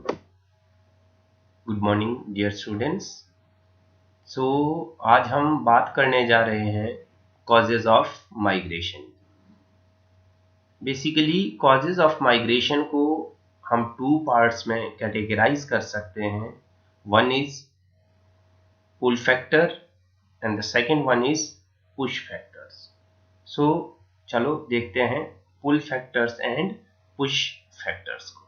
Good morning dear students. आज हम बात करने जा रहे हैं causes of migration. Basically causes of migration को हम टू पार्ट्स में कैटेगराइज कर सकते हैं। One is pull factor and the second one is push factors. चलो देखते हैं pull factors and push factors को।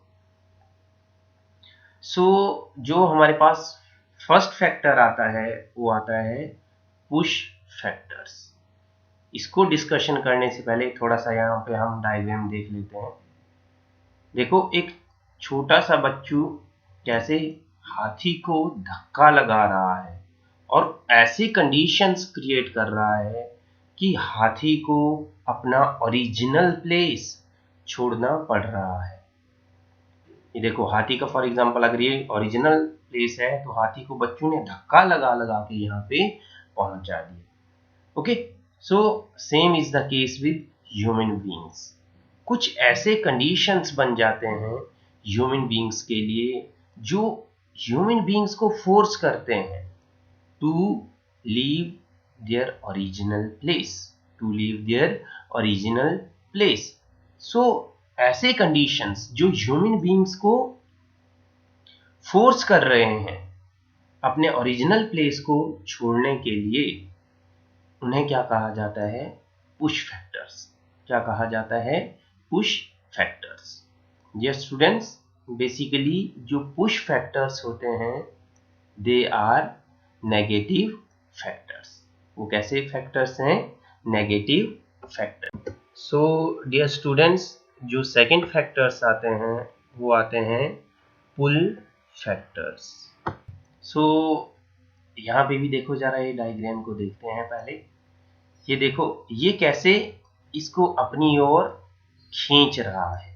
जो हमारे पास फर्स्ट फैक्टर आता है वो आता है पुश फैक्टर्स। इसको डिस्कशन करने से पहले थोड़ा सा यहाँ पे हम डायग्राम देख लेते हैं। देखो, एक छोटा सा बच्चू कैसे हाथी को धक्का लगा रहा है और ऐसी कंडीशंस क्रिएट कर रहा है कि हाथी को अपना ओरिजिनल प्लेस छोड़ना पड़ रहा है। ये देखो, हाथी का फॉर एग्जांपल अगर ये ओरिजिनल प्लेस है तो हाथी को बच्चों ने धक्का लगा लगा के यहाँ पे पहुंचा दिया। Okay, so same is the case with human beings. कुछ ऐसे कंडीशंस बन जाते हैं ह्यूमन बीइंग्स के लिए जो ह्यूमन बीइंग्स को फोर्स करते हैं to leave their original place, to leave their original place. So ऐसे कंडीशंस जो ह्यूमन बीइंग्स को फोर्स कर रहे हैं अपने ओरिजिनल प्लेस को छोड़ने के लिए, उन्हें क्या कहा जाता है? Push factors. क्या कहा जाता है? Push factors. ये स्टूडेंट्स, बेसिकली जो पुश फैक्टर्स होते हैं दे आर नेगेटिव फैक्टर्स। वो कैसे फैक्टर्स हैं? Negative factor. डियर स्टूडेंट्स, जो सेकंड फैक्टर्स आते हैं वो आते हैं पुल फैक्टर्स। यहाँ पे भी देखो जरा, ये डायग्राम को देखते हैं पहले। ये देखो, ये कैसे इसको अपनी ओर खींच रहा है,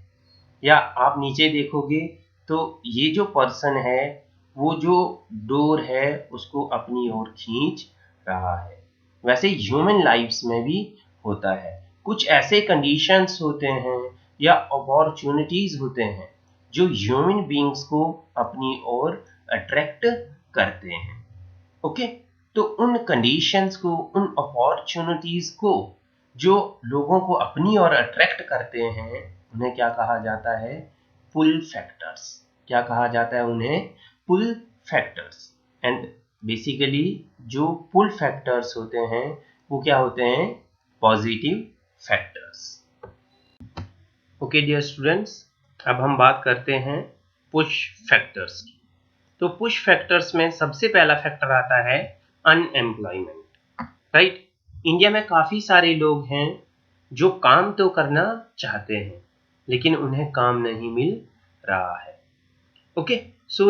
या आप नीचे देखोगे तो ये जो पर्सन है वो जो डोर है उसको अपनी ओर खींच रहा है। वैसे ह्यूमन लाइफ्स में भी होता है। कुछ ऐसे कंडीशंस होते हैं या अपॉर्चुनिटीज होते हैं जो ह्यूमन बीइंग्स को अपनी ओर अट्रैक्ट करते हैं। ओके, तो उन कंडीशंस को, उन अपॉर्चुनिटीज को जो लोगों को अपनी ओर अट्रैक्ट करते हैं, उन्हें क्या कहा जाता है? Pull factors. क्या कहा जाता है उन्हें? पुल फैक्टर्स। एंड बेसिकली जो पुल फैक्टर्स होते हैं वो क्या होते हैं? Positive factors. Okay dear students, अब हम बात करते हैं पुश फैक्टर्स की। तो पुश फैक्टर्स में सबसे पहला फैक्टर आता है अनएम्प्लॉयमेंट। राइट, इंडिया में काफ़ी सारे लोग हैं जो काम तो करना चाहते हैं लेकिन उन्हें काम नहीं मिल रहा है। ओके,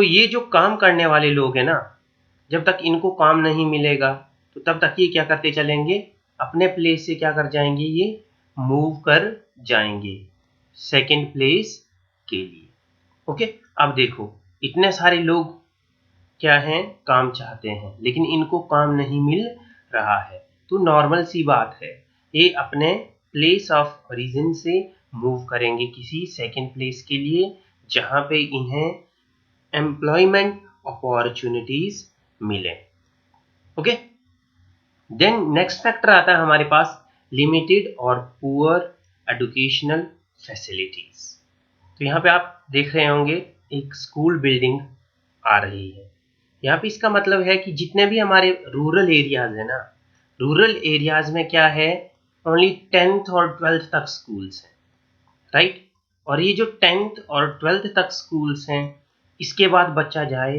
ये जो काम करने वाले लोग हैं ना, जब तक इनको काम नहीं मिलेगा तो तब तक ये क्या करते चलेंगे? अपने प्लेस से क्या कर जाएंगे? ये मूव कर जाएंगे सेकेंड प्लेस के लिए। ओके, अब देखो, इतने सारे लोग क्या हैं? काम चाहते हैं लेकिन इनको काम नहीं मिल रहा है, तो नॉर्मल सी बात है, ये अपने प्लेस ऑफ ओरिजिन से मूव करेंगे किसी सेकेंड प्लेस के लिए जहां पे इन्हें एम्प्लॉयमेंट अपॉर्चुनिटीज मिले। ओके, देन नेक्स्ट फैक्टर आता है हमारे पास लिमिटेड और पुअर एजुकेशनल फैसिलिटीज। तो यहाँ पे आप देख रहे होंगे एक स्कूल बिल्डिंग आ रही है। यहाँ पे इसका मतलब है कि जितने भी हमारे रूरल एरियाज है ना, रूरल एरियाज में क्या है? ओनली 10th और 12th तक स्कूल्स हैं। राइट, और ये जो 10th और 12th तक स्कूल्स हैं, इसके बाद बच्चा जाए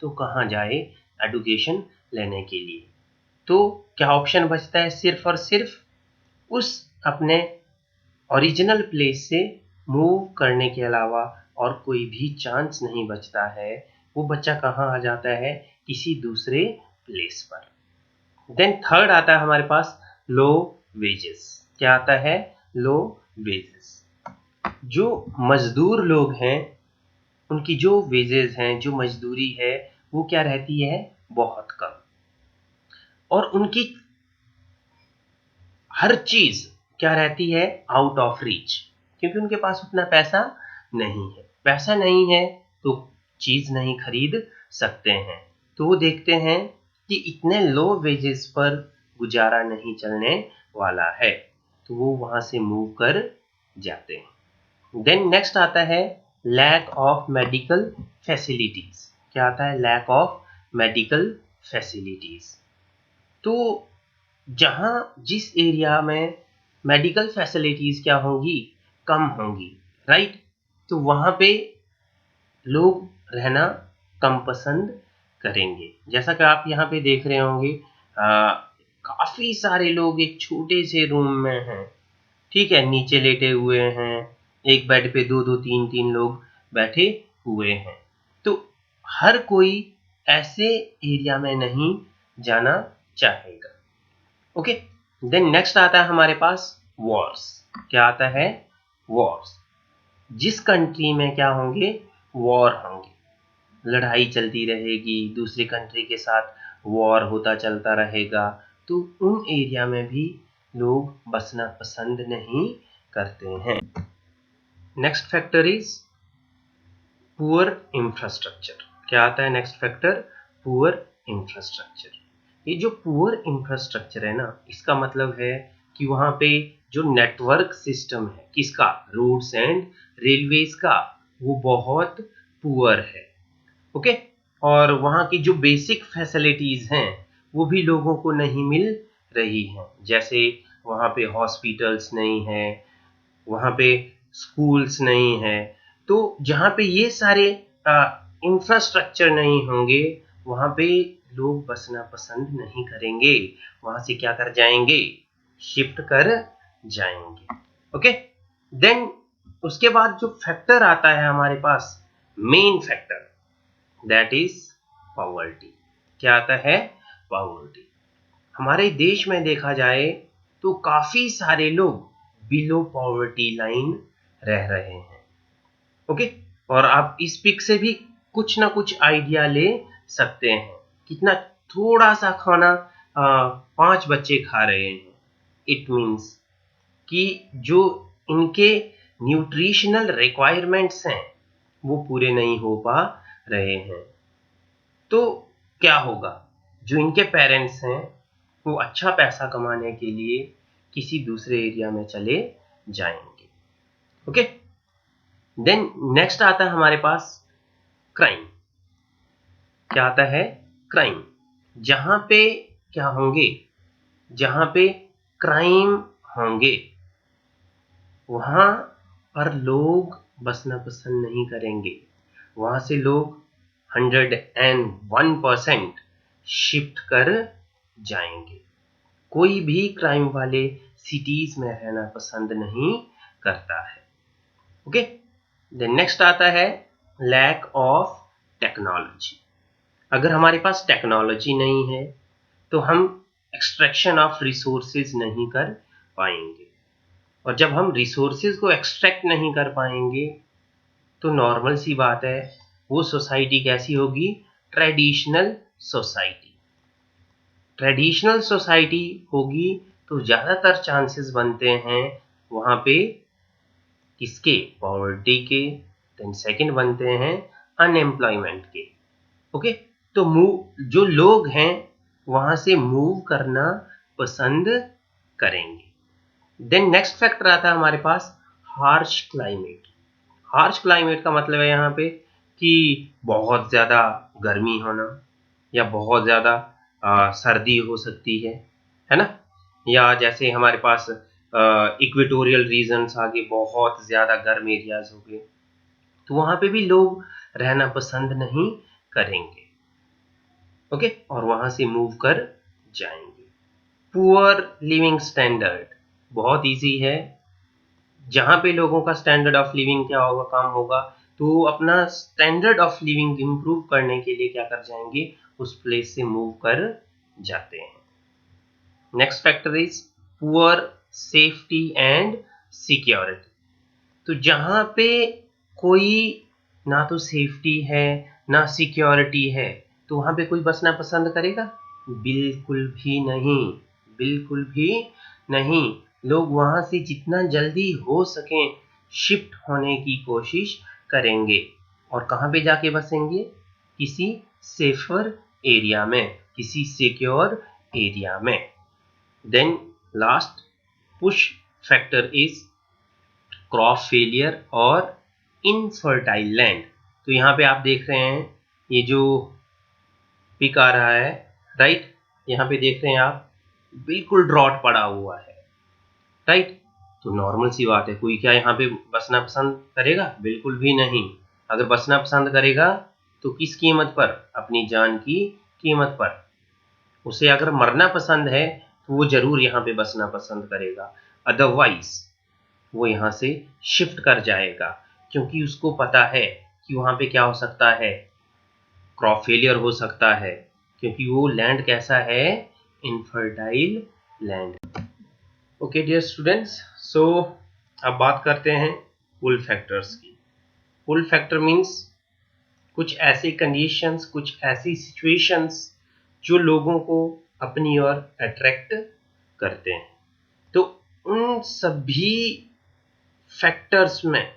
तो कहाँ जाए एजुकेशन लेने के लिए? तो क्या ऑप्शन बचता है? सिर्फ और सिर्फ उस अपने ओरिजिनल प्लेस से मूव करने के अलावा और कोई भी चांस नहीं बचता है। वो बच्चा कहाँ आ जाता है? किसी दूसरे प्लेस पर। देन थर्ड आता है हमारे पास लो वेजेस। क्या आता है? Low wages. जो मजदूर लोग हैं उनकी जो वेजेस हैं, जो मजदूरी है, वो क्या रहती है? बहुत कम। और उनकी हर चीज क्या रहती है? आउट ऑफ रीच, क्योंकि उनके पास उतना पैसा नहीं है। पैसा नहीं है तो चीज नहीं खरीद सकते हैं। तो वो देखते हैं कि इतने लो वेजेस पर गुजारा नहीं चलने वाला है, तो वो वहां से मूव कर जाते हैं। देन नेक्स्ट आता है लैक ऑफ मेडिकल फैसिलिटीज। क्या आता है? Lack of medical facilities. तो जहां जिस एरिया में मेडिकल फैसिलिटीज क्या होंगी? कम होंगी, राइट? तो वहां पे लोग रहना कम पसंद करेंगे। जैसा कि आप यहाँ पे देख रहे होंगे, काफी सारे लोग एक छोटे से रूम में हैं, ठीक है, नीचे लेटे हुए हैं, एक बेड पे दो दो तीन तीन लोग बैठे हुए हैं। तो हर कोई ऐसे एरिया में नहीं जाना चाहेगा। ओके, देन नेक्स्ट आता है हमारे पास वॉर्स। क्या आता है? वॉर्स। जिस कंट्री में क्या होंगे? वॉर होंगे, लड़ाई चलती रहेगी, दूसरी कंट्री के साथ वॉर होता चलता रहेगा, तो उन एरिया में भी लोग बसना पसंद नहीं करते हैं। Next factor is poor infrastructure. क्या आता है नेक्स्ट फैक्टर? Poor infrastructure. ये जो पुअर इंफ्रास्ट्रक्चर है ना, इसका मतलब है कि वहां पे जो नेटवर्क सिस्टम है किसका? रोड्स एंड रेलवेज का, वो बहुत पुअर है। ओके, और वहाँ की जो बेसिक फैसिलिटीज हैं वो भी लोगों को नहीं मिल रही हैं। जैसे वहाँ पे हॉस्पिटल्स नहीं है, वहाँ पे स्कूल्स नहीं है। तो जहाँ पे ये सारे इंफ्रास्ट्रक्चर नहीं होंगे, वहाँ पे लोग बसना पसंद नहीं करेंगे, वहाँ से क्या कर जाएंगे? शिफ्ट कर जाएंगे। ओके, देन उसके बाद जो फैक्टर आता है हमारे पास, main factor, that is poverty. क्या आता है? पॉवर्टी। हमारे देश में देखा जाए तो काफी सारे लोग बिलो पॉवर्टी लाइन रह रहे हैं। ओके, और आप इस पिक से भी कुछ ना कुछ आइडिया ले सकते हैं कितना थोड़ा सा खाना 5 बच्चे खा रहे हैं। इट मीन्स कि जो इनके न्यूट्रिशनल रिक्वायरमेंट्स हैं वो पूरे नहीं हो पा रहे हैं। तो क्या होगा? जो इनके पेरेंट्स हैं वो अच्छा पैसा कमाने के लिए किसी दूसरे एरिया में चले जाएंगे। ओके, देन नेक्स्ट आता है हमारे पास क्राइम। क्या आता है? क्राइम। जहां पे क्या होंगे? जहां पे क्राइम होंगे वहां पर लोग बसना पसंद नहीं करेंगे, वहां से लोग 101% शिफ्ट कर जाएंगे। कोई भी क्राइम वाले सिटीज में रहना पसंद नहीं करता है। ओके, देन नेक्स्ट आता है लैक ऑफ टेक्नोलॉजी। अगर हमारे पास टेक्नोलॉजी नहीं है तो हम एक्सट्रैक्शन ऑफ रिसोर्सेज नहीं कर पाएंगे, और जब हम रिसोर्सेज को एक्सट्रैक्ट नहीं कर पाएंगे तो नॉर्मल सी बात है वो सोसाइटी कैसी होगी? Traditional society. ट्रेडिशनल सोसाइटी होगी तो ज्यादातर चांसेस बनते हैं वहां पे किसके? पॉवर्टी के। देन सेकंड बनते हैं अनएम्प्लॉयमेंट के। ओके, तो जो लोग हैं वहां से मूव करना पसंद करेंगे। देन नेक्स्ट फैक्टर आता है हमारे पास हार्श क्लाइमेट। हार्श क्लाइमेट का मतलब है यहाँ पे कि बहुत ज्यादा गर्मी होना, या बहुत ज्यादा सर्दी हो सकती है ना? या जैसे हमारे पास इक्वेटोरियल रीजन्स आगे बहुत ज्यादा गर्म एरियाज हो गए, तो वहां पे भी लोग रहना पसंद नहीं करेंगे। ओके, और वहां से मूव कर जाएंगे। पुअर लिविंग स्टैंडर्ड, बहुत इजी है। जहां पे लोगों का स्टैंडर्ड ऑफ लिविंग क्या होगा? काम होगा, तो अपना स्टैंडर्ड ऑफ लिविंग इंप्रूव करने के लिए क्या कर जाएंगे? उस प्लेस से मूव कर जाते हैं। Next factor is poor safety and security. तो जहां पे कोई ना तो सेफ्टी है ना सिक्योरिटी है, तो वहां पे कोई बसना पसंद करेगा? बिल्कुल भी नहीं, बिल्कुल भी नहीं। लोग वहां से जितना जल्दी हो सके शिफ्ट होने की कोशिश करेंगे। और कहाँ पे जाके बसेंगे? किसी सेफर एरिया में, किसी सिक्योर एरिया में। Then last push factor is crop failure और इनफर्टाइल लैंड। तो यहाँ पे आप देख रहे हैं ये जो पिक आ रहा है, राइट, यहाँ पे देख रहे हैं आप बिल्कुल ड्रॉट पड़ा हुआ है, राइट। तो नॉर्मल सी बात है, कोई क्या यहाँ पे बसना पसंद करेगा? बिल्कुल भी नहीं। अगर बसना पसंद करेगा तो किस कीमत पर? अपनी जान की कीमत पर। उसे अगर मरना पसंद है तो वो जरूर यहाँ पे बसना पसंद करेगा, अदरवाइज वो यहाँ से शिफ्ट कर जाएगा, क्योंकि उसको पता है कि वहाँ पे क्या हो सकता है, क्रॉप फेलियर हो सकता है, क्योंकि वो लैंड कैसा है? Infertile land. Okay dear students, so अब बात करते हैं पुल फैक्टर्स की। पुल फैक्टर मीन्स कुछ ऐसी कंडीशंस, कुछ ऐसी सिचुएशंस जो लोगों को अपनी ओर अट्रैक्ट करते हैं। तो उन सभी फैक्टर्स में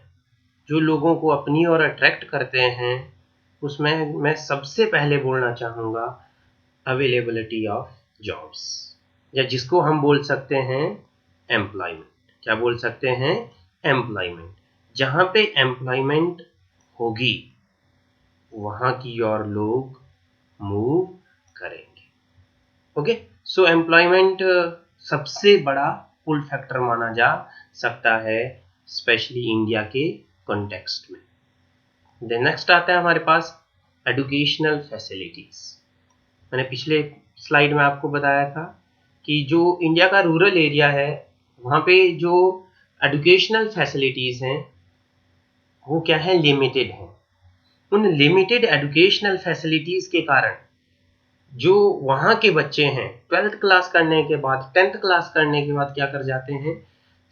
जो लोगों को अपनी ओर अट्रैक्ट करते हैं, उसमें मैं सबसे पहले बोलना चाहूँगा अवेलेबिलिटी ऑफ जॉब्स, या जिसको हम बोल सकते हैं एम्प्लॉयमेंट। क्या बोल सकते हैं? एम्प्लॉयमेंट। जहाँ पे एम्प्लॉयमेंट होगी वहाँ की ओर लोग मूव करेंगे। ओके, सो एम्प्लॉयमेंट सबसे बड़ा पुल फैक्टर माना जा सकता है, स्पेशली इंडिया के कॉन्टेक्स्ट में। देन नेक्स्ट आता है हमारे पास एजुकेशनल फैसिलिटीज। मैंने पिछले स्लाइड में आपको बताया था कि जो इंडिया का रूरल एरिया है वहाँ पे जो एजुकेशनल फैसिलिटीज हैं वो क्या है? लिमिटेड हैं। उन लिमिटेड एजुकेशनल फैसिलिटीज के कारण जो वहाँ के बच्चे हैं 12th क्लास करने के बाद, 10th क्लास करने के बाद क्या कर जाते हैं?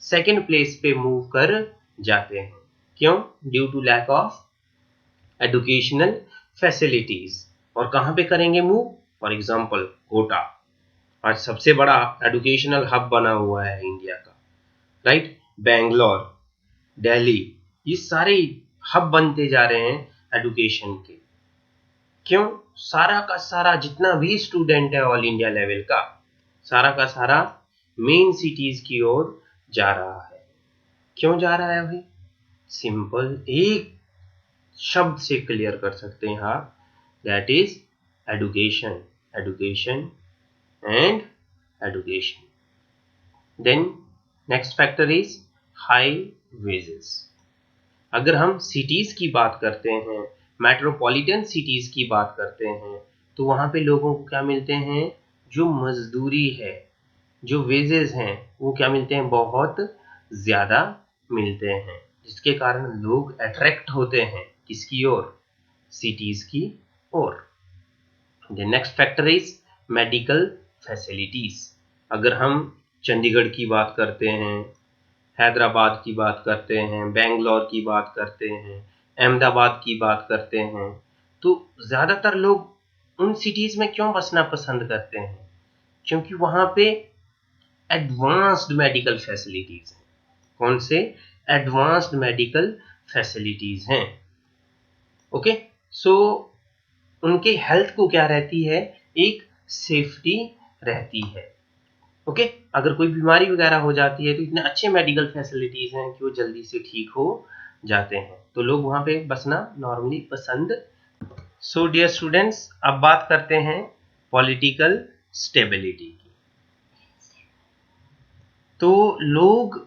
सेकेंड प्लेस पे मूव कर जाते हैं। क्यों? Due to lack of educational facilities. और कहाँ पे करेंगे मूव? फॉर एग्जाम्पल कोटा आज सबसे बड़ा एजुकेशनल हब बना हुआ है इंडिया का, राइट। बेंगलोर, दिल्ली, ये सारे हब बनते जा रहे हैं एजुकेशन के। क्यों? सारा का सारा जितना भी स्टूडेंट है ऑल इंडिया लेवल का, सारा का सारा मेन सिटीज की ओर जा रहा है। क्यों जा रहा है भाई? सिंपल, एक शब्द से क्लियर कर सकते हैं आप, that is education, education and education. Then next factor is high wages. अगर हम सिटीज की बात करते हैं, मेट्रोपॉलिटन सिटीज की बात करते हैं, तो वहाँ पे लोगों को क्या मिलते हैं? जो मजदूरी है, जो वेजेस हैं, वो क्या मिलते हैं? बहुत ज़्यादा मिलते हैं, जिसके कारण लोग अट्रैक्ट होते हैं किसकी ओर? सिटीज की ओर। The next factor is medical facilities. अगर हम चंडीगढ़ की बात करते हैं, हैदराबाद की बात करते हैं, बेंगलोर की बात करते हैं, अहमदाबाद की बात करते हैं, तो ज़्यादातर लोग उन सिटीज़ में क्यों बसना पसंद करते हैं? क्योंकि वहाँ पे एडवांस्ड मेडिकल फैसिलिटीज़ हैं। कौन से? एडवांस्ड मेडिकल फैसिलिटीज़ हैं। ओके, सो उनके हेल्थ को क्या रहती है? एक सेफ्टी रहती है। ओके, अगर कोई बीमारी वगैरह हो जाती है तो इतने अच्छे मेडिकल फैसिलिटीज हैं कि वो जल्दी से ठीक हो जाते हैं, तो लोग वहाँ पे बसना नॉर्मली पसंद। सो डियर स्टूडेंट्स, अब बात करते हैं पॉलिटिकल स्टेबिलिटी की। तो लोग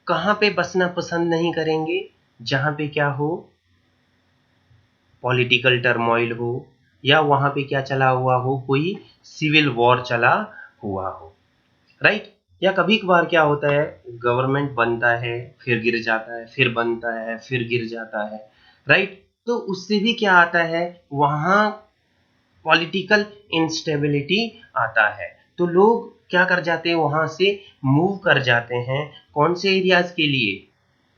कहाँ पे बसना पसंद नहीं करेंगे? जहाँ पे क्या हो? पॉलिटिकल टर्मोइल हो, या वहाँ पे क्या चला हुआ हो? कोई सिविल वॉर चला हुआ हो, राइट। या कभी कभार क्या होता है, गवर्नमेंट बनता है फिर गिर जाता है, फिर बनता है फिर गिर जाता है, राइट। तो उससे भी क्या आता है? वहाँ पॉलिटिकल इंस्टेबिलिटी आता है। तो लोग क्या कर जाते हैं? वहाँ से मूव कर जाते हैं। कौन से एरियाज के लिए?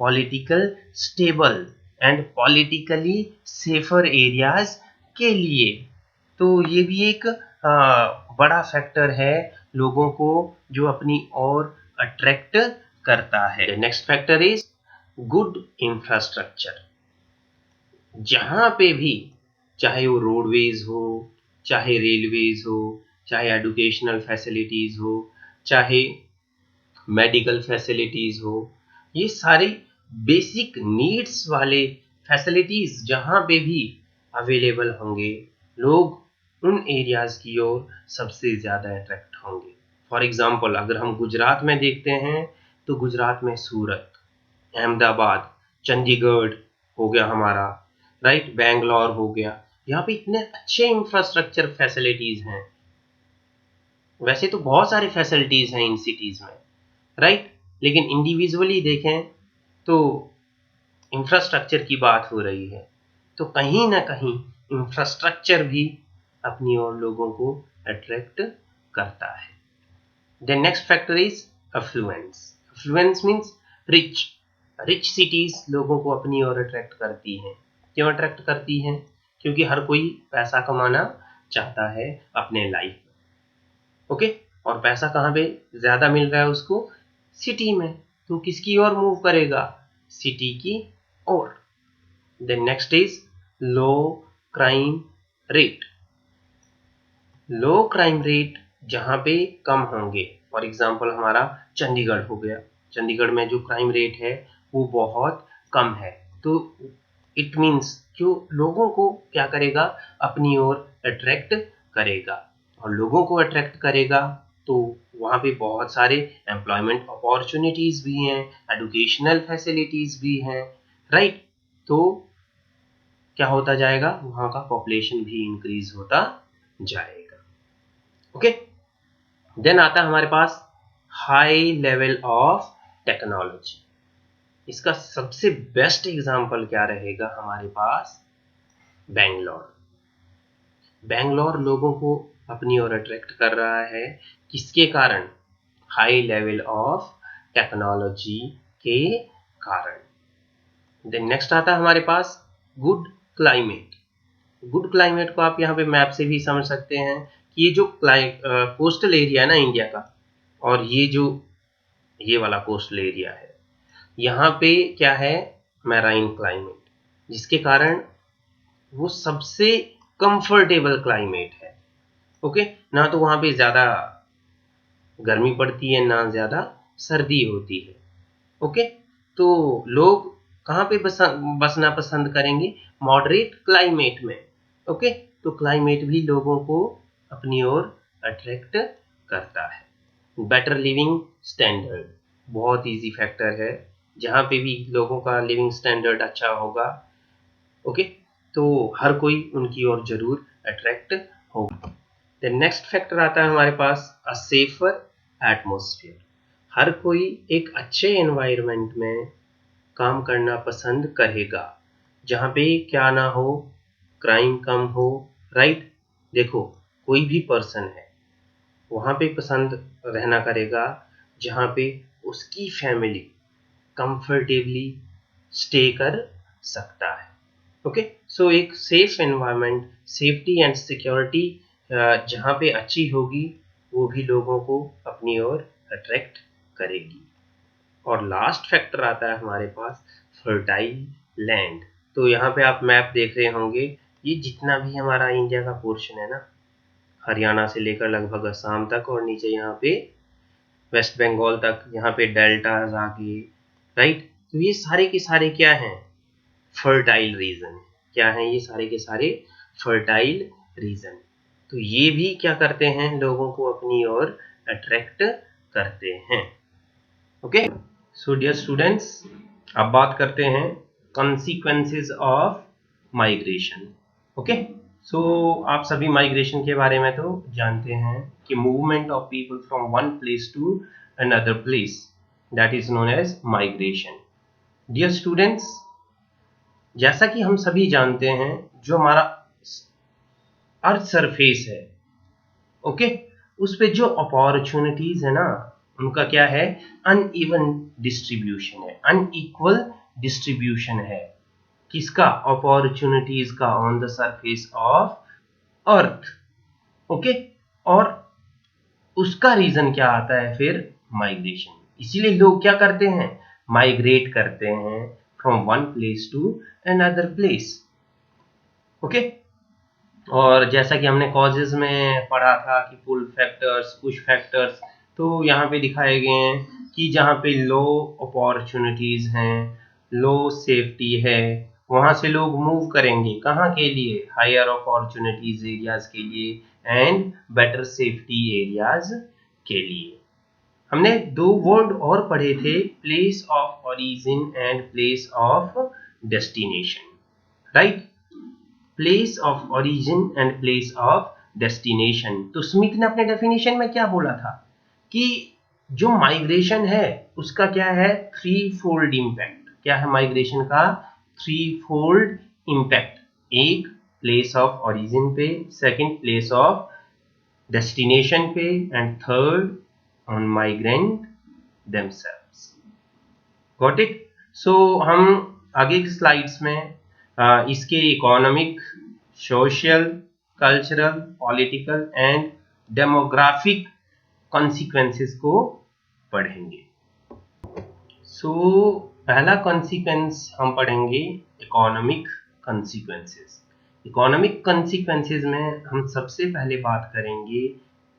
Political stable and politically safer areas के लिए। तो ये भी एक बड़ा फैक्टर है लोगों को जो अपनी ओर अट्रैक्ट करता है। Next factor is good infrastructure. जहां पे भी, चाहे वो रोडवेज हो, चाहे रेलवेज हो, चाहे एजुकेशनल फैसिलिटीज हो, चाहे मेडिकल फैसिलिटीज हो, ये सारी बेसिक नीड्स वाले फैसिलिटीज जहां पे भी अवेलेबल होंगे, लोग उन एरियाज की ओर सबसे ज्यादा अट्रैक्ट होंगे। फॉर एग्जाम्पल अगर हम गुजरात में देखते हैं तो गुजरात में सूरत, अहमदाबाद, चंडीगढ़ हो गया हमारा, राइट, बैंगलोर हो गया, यहाँ पे इतने अच्छे इंफ्रास्ट्रक्चर फैसिलिटीज हैं। वैसे तो बहुत सारी फैसिलिटीज हैं इन सिटीज में, राइट, लेकिन इंडिविजुअली देखें तो इंफ्रास्ट्रक्चर की बात हो रही है, तो कहीं ना कहीं इंफ्रास्ट्रक्चर भी अपनी ओर लोगों को अट्रैक्ट करता है। The next factor is affluence. Affluence means rich. Rich cities लोगों को अपनी ओर अट्रैक्ट करती हैं। क्यों अट्रैक्ट करती हैं? क्योंकि हर कोई पैसा कमाना चाहता है अपने लाइफ में, ओके, और पैसा कहाँ पे ज्यादा मिल रहा है उसको? सिटी में। तो किसकी ओर मूव करेगा? सिटी की ओर। Then next is low crime rate. Low crime rate जहाँ पे कम होंगे, फॉर एग्जाम्पल हमारा चंडीगढ़ हो गया, चंडीगढ़ में जो क्राइम रेट है वो बहुत कम है, तो इट मीन्स जो लोगों को क्या करेगा? अपनी ओर अट्रैक्ट करेगा, और लोगों को अट्रैक्ट करेगा तो वहाँ पे बहुत सारे एम्प्लॉयमेंट अपॉर्चुनिटीज भी हैं, एजुकेशनल फैसिलिटीज भी हैं, राइट। तो क्या होता जाएगा? वहाँ का पॉपुलेशन भी इंक्रीज होता जाएगा, ओके। देन आता है हमारे पास हाई लेवल ऑफ टेक्नोलॉजी। इसका सबसे बेस्ट एग्जांपल क्या रहेगा हमारे पास? बेंगलोर। बेंगलोर लोगों को अपनी ओर अट्रैक्ट कर रहा है, किसके कारण? हाई लेवल ऑफ टेक्नोलॉजी के कारण। देन नेक्स्ट आता है हमारे पास गुड क्लाइमेट। गुड क्लाइमेट को आप यहाँ पे मैप से भी समझ सकते हैं कि ये जो कोस्टल एरिया है ना इंडिया का, और ये जो ये वाला कोस्टल एरिया है, यहाँ पे क्या है? मैराइन क्लाइमेट, जिसके कारण वो सबसे कंफर्टेबल क्लाइमेट है, ओके। ना तो वहाँ पे ज़्यादा गर्मी पड़ती है, ना ज़्यादा सर्दी होती है, ओके। तो लोग कहाँ पे बसना पसंद करेंगे? मॉडरेट क्लाइमेट में, ओके। तो क्लाइमेट भी लोगों को अपनी ओर अट्रैक्ट करता है। बेटर लिविंग स्टैंडर्ड बहुत इजी फैक्टर है, जहाँ पे भी लोगों का लिविंग स्टैंडर्ड अच्छा होगा, ओके, तो हर कोई उनकी ओर जरूर अट्रैक्ट होगा। द नेक्स्ट फैक्टर आता है हमारे पास अ सेफर एटमोसफियर। हर कोई एक अच्छे एनवायरनमेंट में काम करना पसंद करेगा, जहाँ पे क्या ना हो? क्राइम कम हो, राइट। देखो, कोई भी पर्सन है वहाँ पे पसंद रहना करेगा जहाँ पे उसकी फैमिली कंफर्टेबली स्टे कर सकता है, ओके। सो एक safe environment, safety and security जहाँ पे अच्छी होगी, वो भी लोगों को अपनी ओर अट्रैक्ट करेगी। और लास्ट फैक्टर आता है हमारे पास फर्टाइल लैंड। तो यहाँ पे आप मैप देख रहे होंगे, ये जितना भी हमारा इंडिया का पोर्शन है ना, हरियाणा से लेकर लगभग असम तक, और नीचे यहाँ पे वेस्ट बंगाल तक, यहाँ पे डेल्टाज आ गए, राइट। तो ये सारे के सारे क्या हैं? Fertile reason. क्या हैं ये सारे के सारे? Fertile reason. तो ये भी क्या करते हैं? लोगों को अपनी ओर अट्रैक्ट करते हैं, ओके। सो डियर स्टूडेंट्स, अब बात करते हैं कॉन्सिक्वेंसेस ऑफ माइग्रेशन, ओके। सो आप सभी माइग्रेशन के बारे में तो जानते हैं कि movement of people from one place to another place, that is known as migration. Dear students, जैसा कि हम सभी जानते हैं, जो हमारा अर्थ सरफेस है, ओके, उस पे जो अपॉर्चुनिटीज है ना, उनका क्या है? अनइवन डिस्ट्रीब्यूशन है, अनइक्वल डिस्ट्रीब्यूशन है। किसका? अपॉर्चुनिटीज का on the surface of earth, okay. और उसका रीजन क्या आता है फिर? माइग्रेशन। इसीलिए लोग क्या करते हैं? माइग्रेट करते हैं from one place to another place, okay. और जैसा कि हमने कॉजेज में पढ़ा था कि पुल फैक्टर्स, पुश फैक्टर्स, तो यहाँ पे दिखाए गए हैं कि जहाँ पे लो अपॉर्चुनिटीज हैं, लो सेफ्टी है, वहाँ से लोग मूव करेंगे कहाँ के लिए, हायर अपॉर्चुनिटीज एरियाज के लिए एंड बेटर सेफ्टी एरियाज के लिए। हमने दो वर्ड और पढ़े थे, place of origin and place of destination, right. Place of origin and place of destination. तो स्मिथ ने अपने डेफिनेशन में क्या बोला था कि जो माइग्रेशन है उसका क्या है, थ्री फोल्ड इम्पैक्ट। क्या है माइग्रेशन का थ्री फोल्ड इम्पैक्ट? एक प्लेस ऑफ ओरिजिन पे, सेकंड प्लेस ऑफ डेस्टिनेशन पे, and third on migrant themselves. Got it. So हम आगे की स्लाइड्स में इसके economic, social, cultural, political and demographic consequences को पढ़ेंगे। सो पहला कॉन्सिक्वेंस हम पढ़ेंगे इकोनॉमिक कॉन्सिक्वेंसेस। इकोनॉमिक कॉन्सिक्वेंसेस में हम सबसे पहले बात करेंगे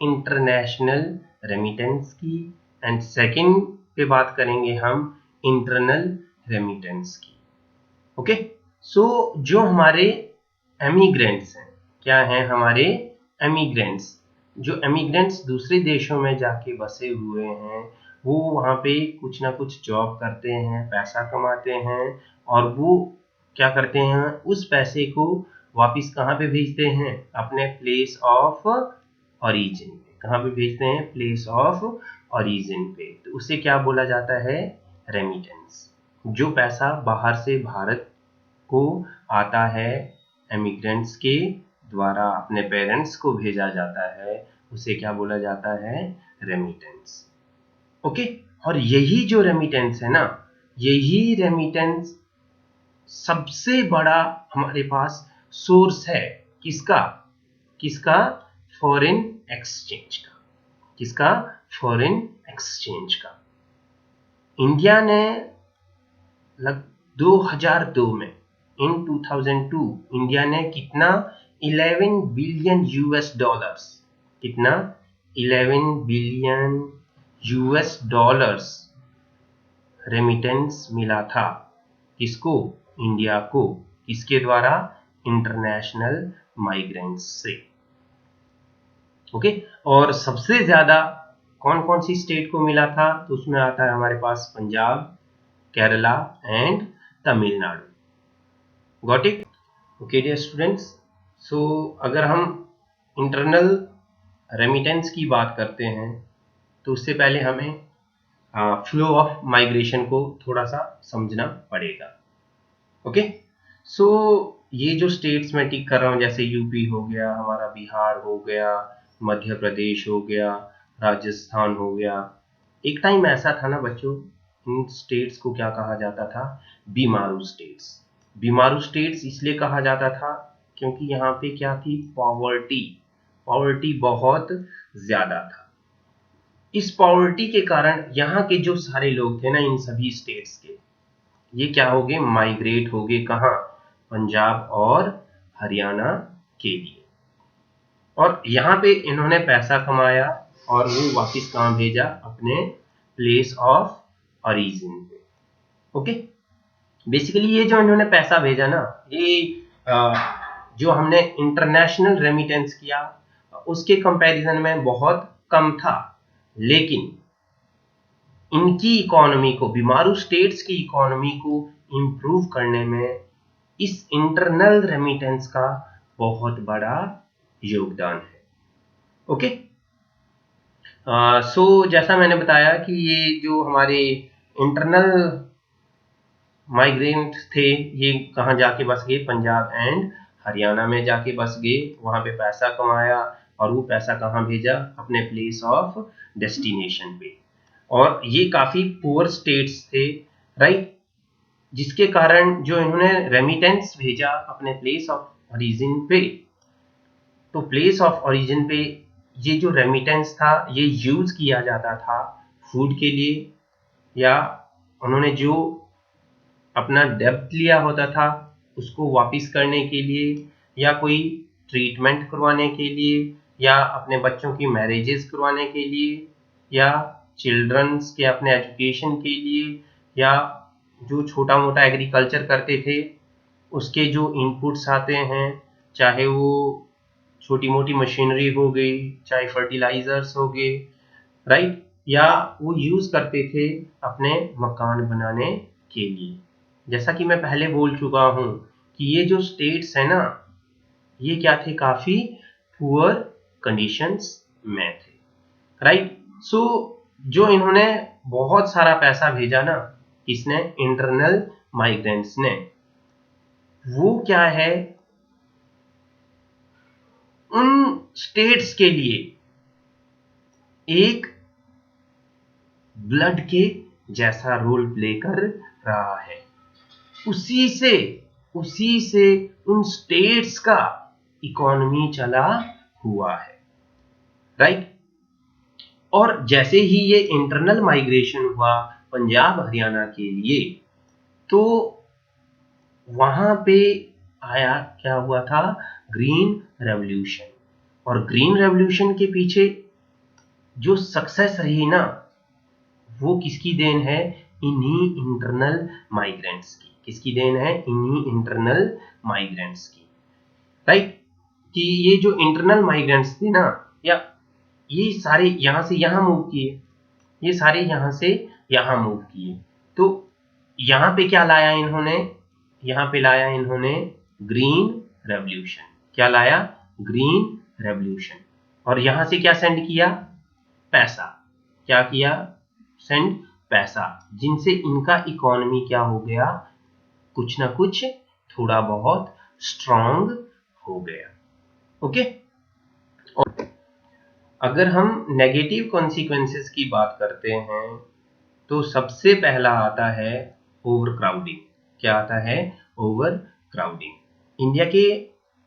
इंटरनेशनल रेमिटेंस की, एंड सेकंड पे बात करेंगे हम इंटरनल रेमिटेंस की। ओके। सो जो हमारे एमिग्रेंट्स हैं, क्या हैं हमारे एमिग्रेंट्स, जो एमिग्रेंट्स दूसरे देशों में जाके बसे हुए हैं, वो वहाँ पे कुछ ना कुछ जॉब करते हैं, पैसा कमाते हैं, और वो क्या करते हैं, उस पैसे को वापस कहाँ पे भेजते हैं, अपने प्लेस ऑफ ओरिजिन पे। कहाँ पे भेजते हैं, प्लेस ऑफ ओरिजिन पे। तो उसे क्या बोला जाता है, रेमिटेंस। जो पैसा बाहर से भारत को आता है, एमिग्रेंट्स के द्वारा अपने पेरेंट्स को भेजा जाता है, उसे क्या बोला जाता है, रेमिटेंस। ओके। और यही जो रेमिटेंस है ना, यही रेमिटेंस सबसे बड़ा हमारे पास सोर्स है, किसका, किसका, फॉरेन एक्सचेंज का। किसका, फॉरेन एक्सचेंज का। इंडिया ने 2002 में, इन 2002 इंडिया ने कितना, 11 बिलियन यूएस डॉलर्स, कितना, 11 बिलियन यूएस डॉलर्स रेमिटेंस मिला था। किसको, इंडिया को। किसके द्वारा, इंटरनेशनल माइग्रेंट्स से। ओके। और सबसे ज्यादा कौन कौन सी स्टेट को मिला था, तो उसमें आता है हमारे पास Punjab, Kerala and Tamil Nadu. Got it. Okay dear students. So अगर हम इंटरनल रेमिटेंस की बात करते हैं, तो उससे पहले हमें फ्लो ऑफ माइग्रेशन को थोड़ा सा समझना पड़ेगा। ओके। सो ये जो स्टेट्स में टिक कर रहा हूँ, जैसे यूपी हो गया, हमारा बिहार हो गया, मध्य प्रदेश हो गया, राजस्थान हो गया। एक टाइम ऐसा था ना बच्चों, इन स्टेट्स को क्या कहा जाता था, बीमारू स्टेट्स। बीमारू स्टेट्स इसलिए कहा जाता था क्योंकि यहाँ पे क्या थी, पॉवर्टी, पॉवर्टी बहुत ज्यादा था। इस पॉवर्टी के कारण यहाँ के जो सारे लोग थे ना, इन सभी स्टेट्स के, ये क्या हो गए, माइग्रेट हो गए कहाँ, पंजाब और हरियाणा के लिए। और यहाँ पे इन्होंने पैसा कमाया और वो वापस कहाँ भेजा, अपने प्लेस ऑफ ओरिजिन पे। ओके। बेसिकली ये जो इन्होंने पैसा भेजा ना, ये जो हमने इंटरनेशनल रेमिटेंस किया उसके कंपैरिजन में बहुत कम था, लेकिन इनकी इकोनॉमी को, बीमारू स्टेट्स की इकोनॉमी को इंप्रूव करने में इस इंटरनल रेमिटेंस का बहुत बड़ा योगदान है। ओके। सो जैसा मैंने बताया कि ये जो हमारे इंटरनल माइग्रेंट थे, ये कहाँ जाके बस गए, पंजाब एंड हरियाणा में जाके बस गए, वहां पे पैसा कमाया और वो पैसा कहाँ भेजा, अपने प्लेस ऑफ डेस्टिनेशन पे। और ये काफी पुअर स्टेट्स थे, राइट, जिसके कारण जो इन्होंने रेमिटेंस भेजा अपने प्लेस ऑफ ओरिजिन पे, तो प्लेस ऑफ ओरिजिन पे ये जो रेमिटेंस था ये यूज किया जाता था फूड के लिए, या उन्होंने जो अपना डेब्ट लिया होता था उसको वापस करने के लिए, या कोई ट्रीटमेंट करवाने के लिए, या अपने बच्चों की मैरिजेस करवाने के लिए, या चिल्ड्रंस के अपने एजुकेशन के लिए, या जो छोटा मोटा एग्रीकल्चर करते थे उसके जो इनपुट्स आते हैं, चाहे वो छोटी मोटी मशीनरी हो गई, चाहे फर्टिलाइजर्स हो गए, राइट, या वो यूज करते थे अपने मकान बनाने के लिए। जैसा कि मैं पहले बोल चुका हूं कि ये जो स्टेट्स है ना, ये क्या थे, काफी पुअर कंडीशंस में थे, राइट। सो जो इन्होंने बहुत सारा पैसा भेजा ना, किसने, इंटरनल माइग्रेंट्स ने, वो क्या है, उन स्टेट्स के लिए एक ब्लड के जैसा रोल प्ले कर रहा है। उसी से उन स्टेट्स का इकोनॉमी चला हुआ है, राइट। और जैसे ही ये इंटरनल माइग्रेशन हुआ पंजाब हरियाणा के लिए, तो वहां पे आया, क्या हुआ था, ग्रीन रेवोल्यूशन। और ग्रीन रेवोल्यूशन के पीछे जो सक्सेस रही ना, वो किसकी देन है, इन्हीं इंटरनल माइग्रेंट्स की। किसकी देन है, इन्हीं इंटरनल माइग्रेंट्स की, राइट। कि ये जो इंटरनल माइग्रेंट्स थे ना, या ये सारे यहां से यहां मूव किए, ये सारे यहां से यहां मूव किए, तो यहां पे क्या लाया इन्होंने, यहां पे लाया इन्होंने ग्रीन रेवोल्यूशन। क्या लाया, ग्रीन रेवोल्यूशन। और यहां से क्या सेंड किया, पैसा। क्या किया, सेंड पैसा, जिनसे इनका इकोनॉमी क्या हो गया, कुछ ना कुछ थोड़ा बहुत स्ट्रांग हो गया। ओके। अगर हम नेगेटिव कॉन्सिक्वेंसेस की बात करते हैं, तो सबसे पहला आता है ओवर क्राउडिंग। क्या आता है, ओवर क्राउडिंग। इंडिया के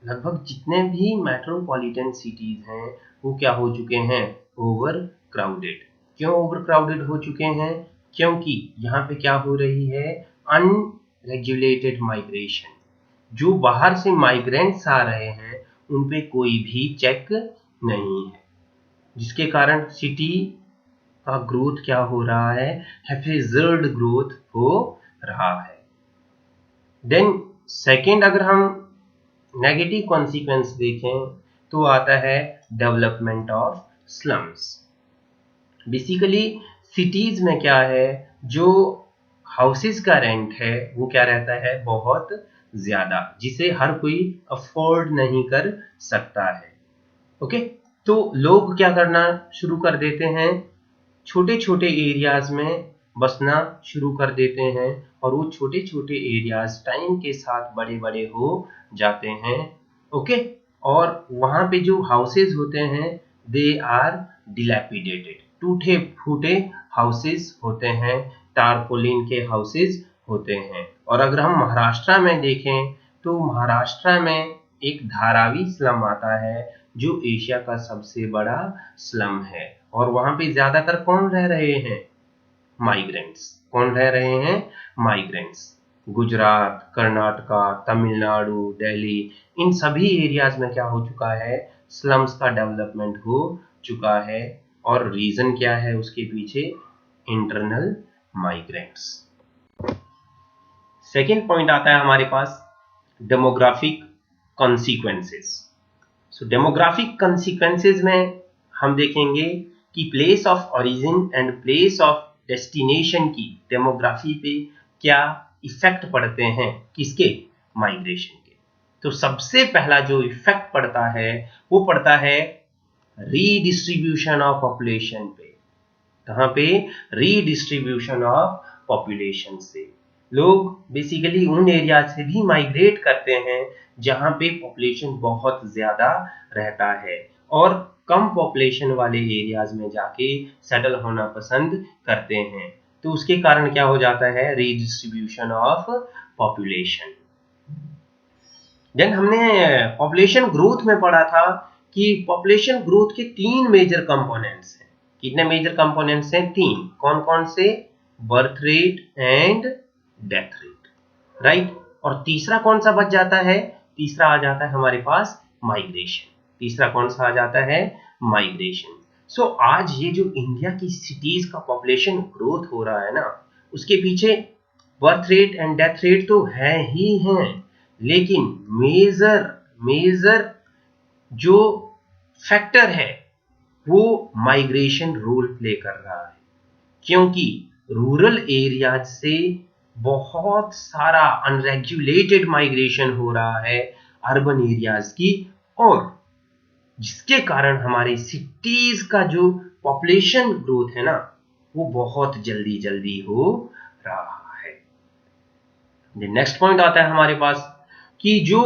लगभग जितने भी मेट्रोपॉलिटन सिटीज हैं, वो क्या हो चुके हैं, ओवर क्राउडेड। क्यों ओवर क्राउडेड हो चुके हैं, क्योंकि यहाँ पे क्या हो रही है, अनरेगुलेटेड माइग्रेशन। जो बाहर से माइग्रेंट्स आ रहे हैं उन पे कोई भी चेक नहीं है, जिसके कारण सिटी का ग्रोथ क्या हो रहा है, हेफेजर्ड ग्रोथ हो रहा है। देन सेकेंड, अगर हम नेगेटिव कॉन्सिक्वेंस देखें तो आता है development of slums. Basically cities में क्या है, जो हाउसेस का रेंट है वो क्या रहता है, बहुत ज्यादा, जिसे हर कोई अफोर्ड नहीं कर सकता है। ओके, तो लोग क्या करना शुरू कर देते हैं, छोटे छोटे एरियाज में बसना शुरू कर देते हैं, और वो छोटे छोटे एरियाज टाइम के साथ बड़े बड़े हो जाते हैं। ओके, और वहां पे जो हाउसेज होते हैं, दे आर डिलैपिडेटेड, टूटे फूटे हाउसेज होते हैं, टारपोलिन के हाउसेज होते हैं। और अगर हम महाराष्ट्र में देखें, तो महाराष्ट्र में एक धारावी स्लम आता है, जो एशिया का सबसे बड़ा स्लम है। और वहां पे ज्यादातर कौन रह रहे हैं, माइग्रेंट्स। कौन रह रहे हैं, माइग्रेंट्स। गुजरात, कर्नाटका, तमिलनाडु, दिल्ली, इन सभी एरियाज में क्या हो चुका है, स्लम्स का डेवलपमेंट हो चुका है। और रीजन क्या है उसके पीछे, इंटरनल माइग्रेंट्स। सेकेंड पॉइंट आता है हमारे पास, डेमोग्राफिक कॉन्सिक्वेंसेस। सो डेमोग्राफिक कॉन्सिक्वेंसेस में हम देखेंगे कि place of origin and place of destination की डेमोग्राफी पे क्या इफेक्ट पड़ते हैं, किसके, माइग्रेशन के। तो सबसे पहला जो इफेक्ट पड़ता है वो पड़ता है रीडिस्ट्रीब्यूशन ऑफ पॉपुलेशन पे। कहां पे, रीडिस्ट्रीब्यूशन ऑफ पॉपुलेशन से। लोग बेसिकली उन एरिया से भी माइग्रेट करते हैं जहां पे पॉपुलेशन बहुत ज्यादा रहता है, और कम पॉपुलेशन वाले एरियाज में जाके सेटल होना पसंद करते हैं। तो उसके कारण क्या हो जाता है, रीडिस्ट्रीब्यूशन ऑफ पॉपुलेशन। देन हमने पॉपुलेशन ग्रोथ में पढ़ा था कि पॉपुलेशन ग्रोथ के तीन मेजर कंपोनेंट्स हैं। कितने मेजर कंपोनेंट्स हैं, तीन। कौन कौन से, birth rate and death rate, right. और तीसरा कौन सा बच जाता है, तीसरा आ जाता है हमारे पास माइग्रेशन। तीसरा कौन सा आ जाता है? माइग्रेशन। सो आज ये जो इंडिया की सिटीज का पॉपुलेशन ग्रोथ हो रहा है ना, उसके पीछे birth rate and death rate तो है ही है, लेकिन मेजर जो फैक्टर है वो माइग्रेशन रोल प्ले कर रहा है, क्योंकि रूरल एरियाज से बहुत सारा अनरेगुलेटेड माइग्रेशन हो रहा है अर्बन एरियाज की, और जिसके कारण हमारे सिटीज का जो पॉपुलेशन ग्रोथ है ना, वो बहुत जल्दी जल्दी हो रहा है। नेक्स्ट पॉइंट आता है हमारे पास कि जो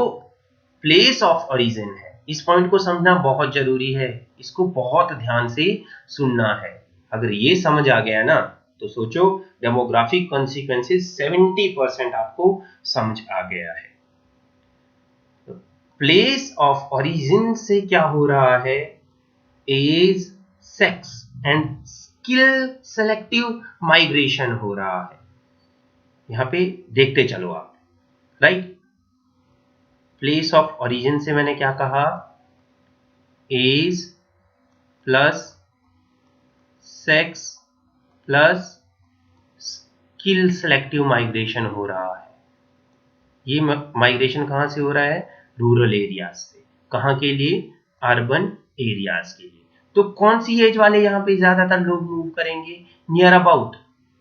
प्लेस ऑफ ओरिजिन है, इस पॉइंट को समझना बहुत जरूरी है, इसको बहुत ध्यान से सुनना है। अगर ये समझ आ गया ना तो सोचो डेमोग्राफिक कॉन्सिक्वेंसेस 70% आपको समझ आ गया है। प्लेस ऑफ ओरिजिन से क्या हो रहा है? Age, sex and skill selective migration हो रहा है। यहां पे देखते चलो आप, राइट। प्लेस ऑफ ओरिजिन से मैंने क्या कहा? Age plus sex plus skill selective migration हो रहा है। ये माइग्रेशन कहां से हो रहा है? रूरल एरियाज से। कहां के लिए? अर्बन एरियाज के लिए। तो कौन सी एज वाले यहां पे ज्यादातर लोग मूव करेंगे? नियर अबाउट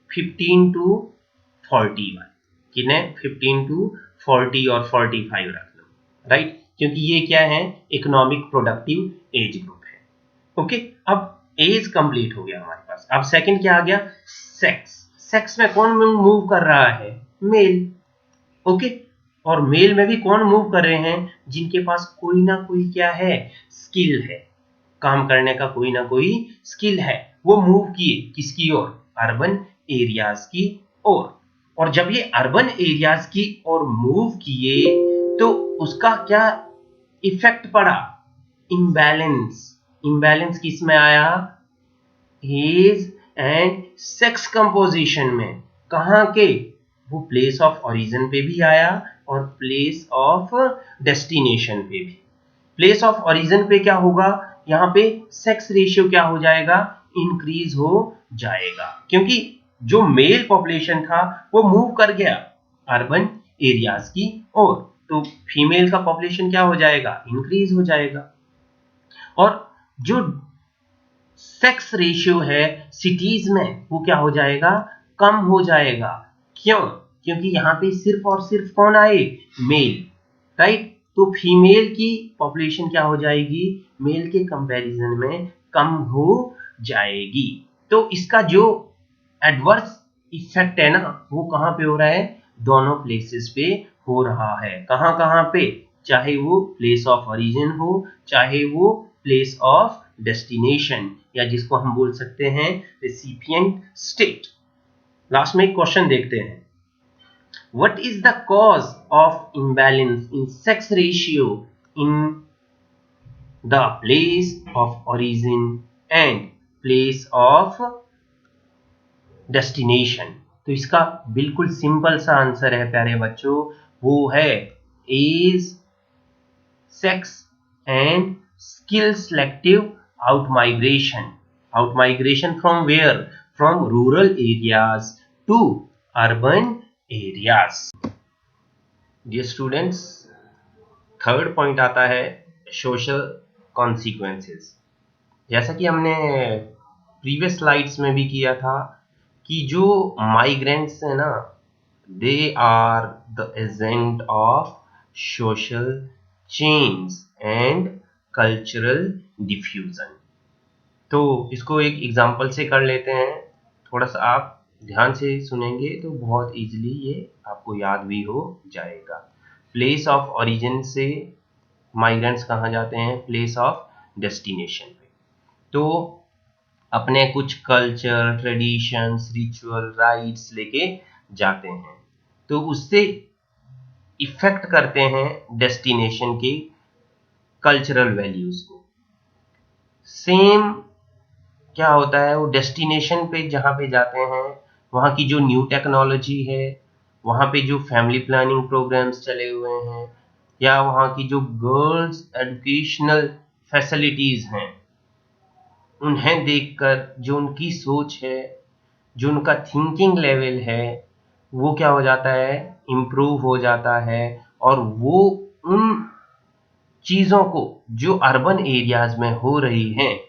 15 टू 40 वाले। किन्हें? 15 टू 40 और 45 रख लो, राइट, क्योंकि ये क्या है? इकोनॉमिक प्रोडक्टिव एज ग्रुप है। ओके, अब एज कंप्लीट हो गया हमारे पास। अब सेकंड क्या आ गया? सेक्स। सेक्स में कौन मूव कर रहा है? मेल। ओके, और मेल में भी कौन मूव कर रहे हैं? जिनके पास कोई ना कोई क्या है? स्किल है, काम करने का कोई ना कोई स्किल है। वो मूव किए किसकी ओर? अर्बन एरियाज की ओर। और जब ये अर्बन एरियाज की ओर मूव किए तो उसका क्या इफेक्ट पड़ा? इम्बैलेंस। इम्बैलेंस किस में आया? एज एंड सेक्स कंपोजिशन में। कहां के? वो प्लेस ऑफ ओरिजिन पे भी आया और प्लेस ऑफ डेस्टिनेशन पे भी। प्लेस ऑफ ओरिजिन पे क्या होगा? यहाँ पे सेक्स रेशियो क्या हो जाएगा? इंक्रीज हो जाएगा, क्योंकि जो मेल पॉपुलेशन था वो मूव कर गया अर्बन एरियाज की ओर, तो फीमेल का पॉपुलेशन क्या हो जाएगा? इंक्रीज हो जाएगा। और जो सेक्स रेशियो है सिटीज में वो क्या हो जाएगा? कम हो जाएगा। क्यों? क्योंकि यहाँ पे सिर्फ और सिर्फ कौन आए? Male, right. तो फीमेल की पॉपुलेशन क्या हो जाएगी? मेल के कंपैरिजन में कम हो जाएगी। तो इसका जो एडवर्स इफेक्ट है ना, वो कहाँ पे हो रहा है? दोनों प्लेसेस पे हो रहा है। कहाँ कहाँ पे? चाहे वो प्लेस ऑफ ओरिजिन हो, चाहे वो प्लेस ऑफ डेस्टिनेशन, या जिसको हम बोल सकते हैं रेसिपिएंट स्टेट। लास्ट में एक क्वेश्चन देखते हैं। What is the cause of imbalance in sex ratio in the place of origin and place of destination? तो इसका बिल्कुल सिंपल सा आंसर है प्यारे बच्चों, वो है age, sex and skill selective outmigration. Outmigration from where? From rural areas to urban areas. Dear students, third point आता है सोशल कॉन्सिक्वेंसेस। जैसा कि हमने प्रीवियस स्लाइड्स में भी किया था कि जो माइग्रेंट्स है ना, they are the agent of social change and cultural diffusion. तो इसको एक एग्जांपल से कर लेते हैं। थोड़ा सा आप ध्यान से सुनेंगे तो बहुत इजीली ये आपको याद भी हो जाएगा। प्लेस ऑफ ओरिजिन से माइग्रेंट्स कहाँ जाते हैं? प्लेस ऑफ डेस्टिनेशन पे। तो अपने कुछ कल्चर, ट्रेडिशंस, रिचुअल, राइट्स लेके जाते हैं, तो उससे इफेक्ट करते हैं डेस्टिनेशन के कल्चरल वैल्यूज को। सेम क्या होता है? वो डेस्टिनेशन पे जहाँ पे जाते हैं वहाँ की जो न्यू टेक्नोलॉजी है, वहाँ पे जो फैमिली प्लानिंग प्रोग्राम्स चले हुए हैं, या वहाँ की जो गर्ल्स एजुकेशनल फैसिलिटीज हैं, उन्हें देखकर जो उनकी सोच है, जो उनका थिंकिंग लेवल है, वो क्या हो जाता है, इम्प्रूव हो जाता है। और वो उन चीज़ों को जो अर्बन एरियाज में हो रही हैं,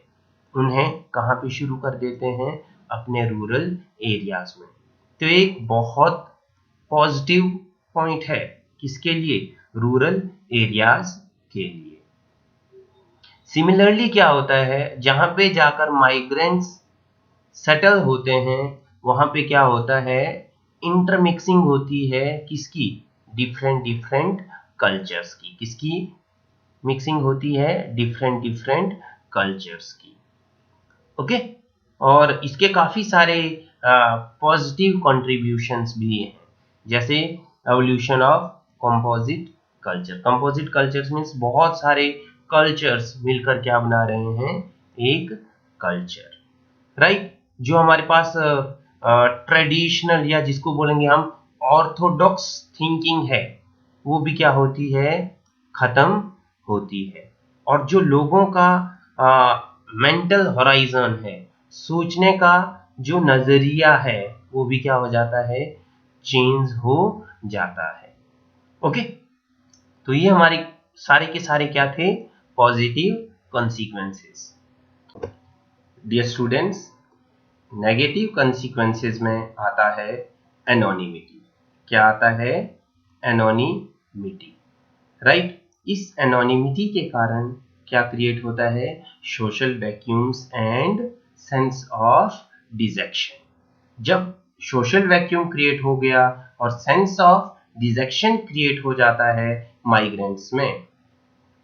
उन्हें कहाँ पे शुरू कर देते हैं, अपने रूरल एरियाज में। तो एक बहुत पॉजिटिव पॉइंट है, किसके लिए, रूरल एरियाज के लिए। सिमिलरली क्या होता है, जहाँ पे जाकर माइग्रेंट्स सेटल होते हैं, वहाँ पे क्या होता है, इंटरमिक्सिंग होती है, किसकी, डिफरेंट डिफरेंट कल्चर्स की। किसकी मिक्सिंग होती है, डिफरेंट डिफरेंट कल्चर्स की। ओके। और इसके काफ़ी सारे पॉजिटिव कंट्रीब्यूशंस भी हैं, जैसे evolution of composite culture. Composite cultures means बहुत सारे कल्चर्स मिलकर क्या बना रहे हैं, एक कल्चर, राइट। जो हमारे पास ट्रेडिशनल या जिसको बोलेंगे हम ऑर्थोडॉक्स थिंकिंग है, वो भी क्या होती है, खत्म होती है। और जो लोगों का मेंटल हॉराइजन है, सोचने का जो नजरिया है, वो भी क्या हो जाता है, चेंज हो जाता है। ओके। तो ये हमारे सारे के सारे क्या थे, positive consequences. Dear students, negative consequences में आता है एनोनिमिटी। क्या आता है, एनोनिमिटी, राइट। इस एनोनिमिटी के कारण क्या क्रिएट होता है, social vacuums and sense of detection. जब सोशल वैक्यूम क्रिएट हो गया और सेंस ऑफ डिजेक्शन क्रिएट हो जाता है माइग्रेंट्स में,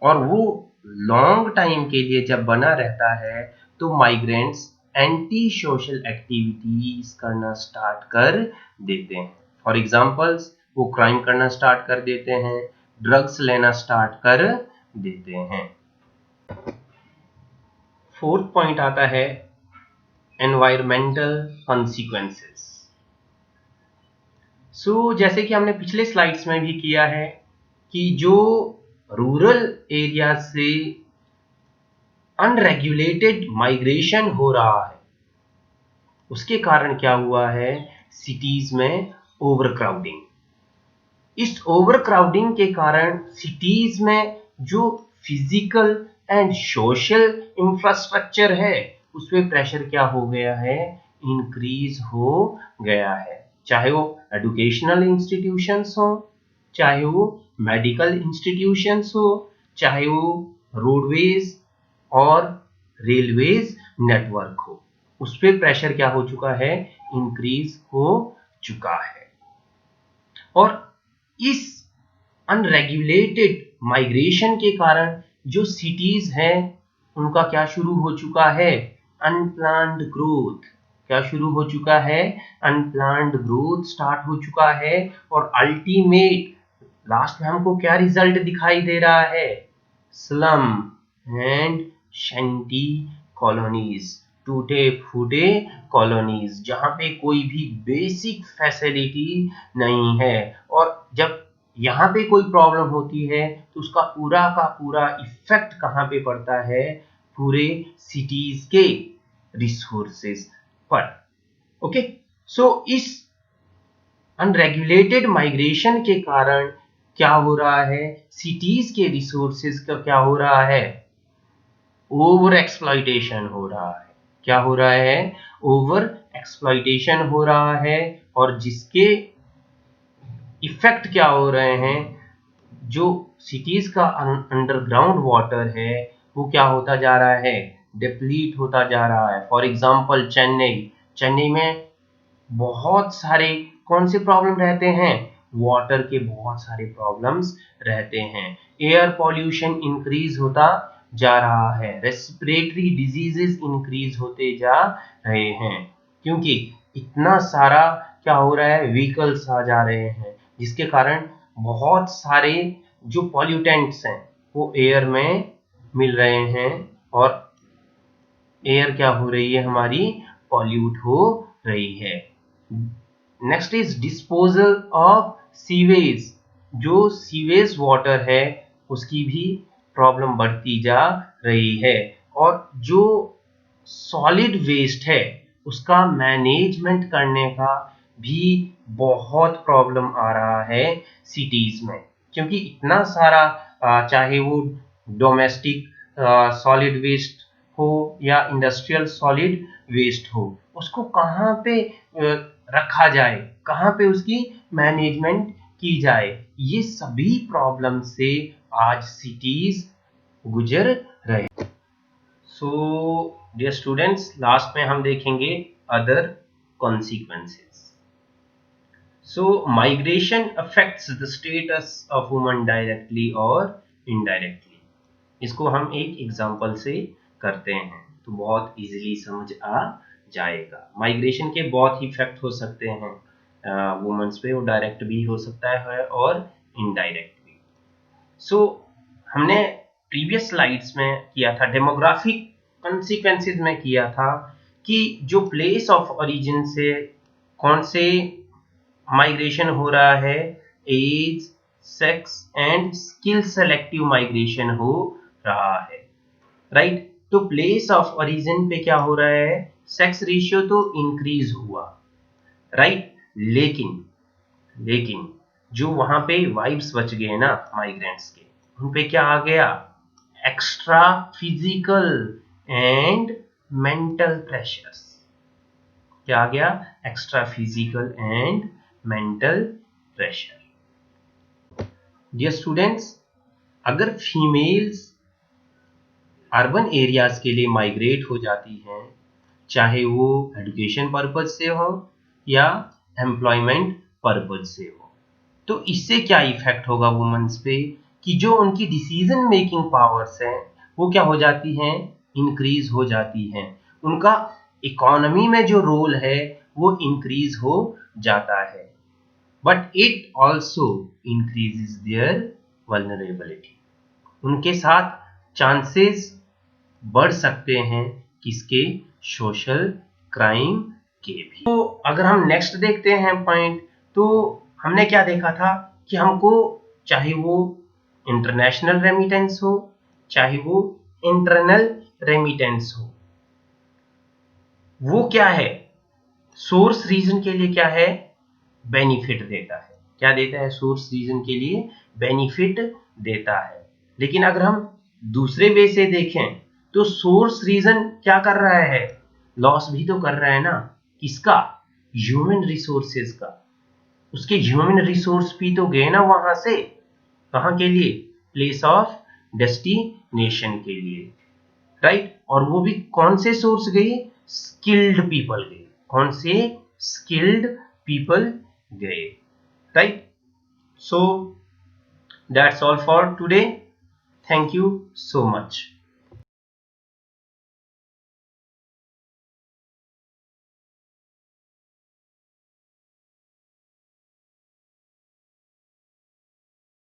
और वो लॉन्ग टाइम के लिए जब बना रहता है, तो माइग्रेंट्स एंटी सोशल एक्टिविटीज करना स्टार्ट कर देते हैं। फॉर एग्जाम्पल्स, वो क्राइम करना स्टार्ट कर देते हैं, ड्रग्स लेना स्टार्ट कर देते हैं। फोर्थ पॉइंट आता है एनवायरमेंटल कॉन्सिक्वेंसेस। सो जैसे कि हमने पिछले स्लाइड्स में भी किया है कि जो रूरल एरिया से अनरेगुलेटेड माइग्रेशन हो रहा है, उसके कारण क्या हुआ है, सिटीज में ओवरक्राउडिंग। इस ओवरक्राउडिंग के कारण सिटीज में जो फिजिकल एंड सोशल इंफ्रास्ट्रक्चर है, उसमें प्रेशर क्या हो गया है, इंक्रीज हो गया है। चाहे वो एजुकेशनल इंस्टीट्यूशंस हो, चाहे वो मेडिकल इंस्टीट्यूशंस हो, चाहे वो रोडवेज और रेलवेज नेटवर्क हो, उस पर प्रेशर क्या हो चुका है, इंक्रीज हो चुका है। और इस अनरेगुलेटेड माइग्रेशन के कारण जो सिटीज हैं, उनका क्या शुरू हो चुका है, अनप्लान्ड ग्रोथ। क्या शुरू हो चुका है, अनप्लान्ड ग्रोथ स्टार्ट हो चुका है। और अल्टीमेट लास्ट में हमको क्या रिजल्ट दिखाई दे रहा है, स्लम एंड शैंटी कॉलोनीज, टूटे फूटे कॉलोनीज, जहां पे कोई भी बेसिक फैसिलिटी नहीं है। और जब यहाँ पे कोई प्रॉब्लम होती है, तो उसका पूरा का पूरा इफेक्ट कहाँ पे पड़ता है, पूरे सिटीज के रिसोर्सेज पर। ओके। सो इस अनरेगुलेटेड माइग्रेशन के कारण क्या हो रहा है, सिटीज के रिसोर्सेज का क्या हो रहा है, ओवर एक्सप्लॉइटेशन हो रहा है। क्या हो रहा है, ओवर एक्सप्लॉइटेशन हो रहा है। और जिसके इफेक्ट क्या हो रहे हैं, जो सिटीज का अंडरग्राउंड वाटर है, वो क्या होता जा रहा है, डिप्लीट होता जा रहा है। फॉर एग्जांपल चेन्नई में बहुत सारे कौन से प्रॉब्लम रहते हैं, वाटर के बहुत सारे प्रॉब्लम्स रहते हैं। एयर पॉल्यूशन इंक्रीज होता जा रहा है, रेस्पिरेटरी डिजीजेस इंक्रीज होते जा रहे हैं, क्योंकि इतना सारा क्या हो रहा है, व्हीकल्स आ जा रहे हैं, जिसके कारण बहुत सारे जो पॉल्यूटेंट्स हैं वो एयर में मिल रहे हैं, और एयर क्या हो रही है, हमारी पॉल्यूट हो रही है। Next is disposal of sewage. जो सीवेज वाटर है उसकी भी प्रॉब्लम बढ़ती जा रही है, और जो सॉलिड वेस्ट है उसका मैनेजमेंट करने का भी बहुत प्रॉब्लम आ रहा है सिटीज में, क्योंकि इतना सारा चाहे वो डोमेस्टिक सॉलिड वेस्ट हो या इंडस्ट्रियल सॉलिड वेस्ट हो, उसको कहाँ पे रखा जाए, कहाँ पे उसकी मैनेजमेंट की जाए, ये सभी प्रॉब्लम से आज सिटीज गुजर रहे। सो डियर स्टूडेंट्स, लास्ट में हम देखेंगे other consequences. So migration affects the status of woman directly और इनडायरेक्टली। इसको हम एक एग्जांपल से करते हैं तो बहुत इजीली समझ आ जाएगा। माइग्रेशन के बहुत ही इफेक्ट हो सकते हैं वुमेन्स पे, वो डायरेक्ट भी हो सकता है और इनडायरेक्ट भी। सो हमने प्रीवियस स्लाइड्स में किया था, डेमोग्राफिक कॉन्सिक्वेंसेस में किया था कि जो प्लेस ऑफ ओरिजिन से कौन से माइग्रेशन हो रहा है, age, sex and skill selective migration हो रहा है, राइट। तो प्लेस ऑफ ओरिजिन पे क्या हो रहा है, सेक्स रेशियो तो इंक्रीज हुआ, राइट, लेकिन लेकिन जो वहां पे वाइब्स बच गए ना माइग्रेंट्स के, उन पे क्या आ गया, extra physical and mental pressures. क्या आ गया, extra physical and mental pressure. Dear students, अगर फीमेल्स अर्बन एरियाज के लिए माइग्रेट हो जाती हैं, चाहे वो एजुकेशन पर्पज से हो या एम्प्लॉयमेंट पर्पज से हो, तो इससे क्या इफेक्ट होगा वुमेन्स पे कि जो उनकी डिसीजन मेकिंग पावर्स हैं वो क्या हो जाती हैं, इंक्रीज हो जाती हैं, उनका इकोनॉमी में जो रोल है वो इंक्रीज हो जाता है, but it also increases their vulnerability. उनके साथ चांसेस बढ़ सकते हैं किसके, सोशल क्राइम के भी। तो अगर हम नेक्स्ट देखते हैं पॉइंट, तो हमने क्या देखा था कि हमको चाहे वो इंटरनेशनल रेमिटेंस हो चाहे वो इंटरनल रेमिटेंस हो, वो क्या है, सोर्स रीजन के लिए क्या है, बेनिफिट देता है। क्या देता है, सोर्स रीजन के लिए बेनिफिट देता है। लेकिन अगर हम दूसरे वे से देखें तो सोर्स रीजन क्या कर रहा है, लॉस भी तो कर रहा है ना, किसका, ह्यूमन रिसोर्सेज का। उसके ह्यूमन रिसोर्स भी तो गए ना वहां से, कहां के लिए, प्लेस ऑफ डेस्टिनेशन के लिए, राइट। और वो भी कौन से सोर्स गए, स्किल्ड पीपल गए, कौन से, स्किल्ड पीपल गए, right. So that's all for today, thank you so much.